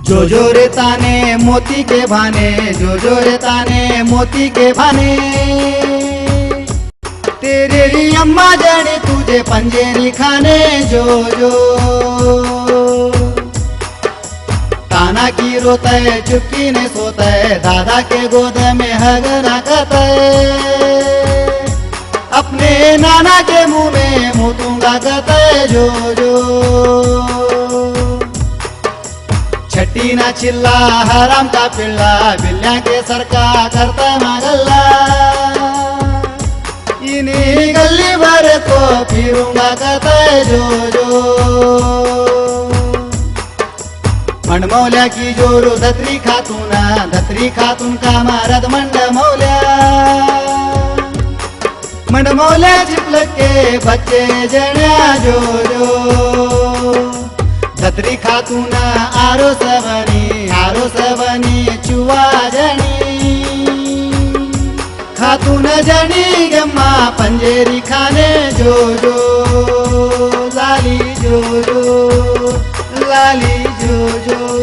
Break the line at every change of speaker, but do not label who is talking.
जो जो रे ताने मोती के भाने, जो जो रे ताने मोती के भाने। तेरे री अम्मा जड़ी तुझे पंजेरी खाने, जो जो ताना की रोते चुपकी ने सोते, दादा के गोद में हगना कहते, अपने नाना के मुंह में मुतूंगा कहते, जो जो छठी ना चिल्ला हराम का पिल्ला, बिल्ल्या के सरका करता मागल्ला, इन्हीं गली भर को फिरूंगा कहते, जो जो मंडमौल्या की जोरू धत्री खातून का मारद मंडमौल्या, मंडमौल्या चिपलक के बच्चे जण्या, जो जो धत्री खातून आरो सबनी चुवा जणी, खातून जणी गम्मा पंजेरी खाने, जो जो लाली जो जो लाली जो जो।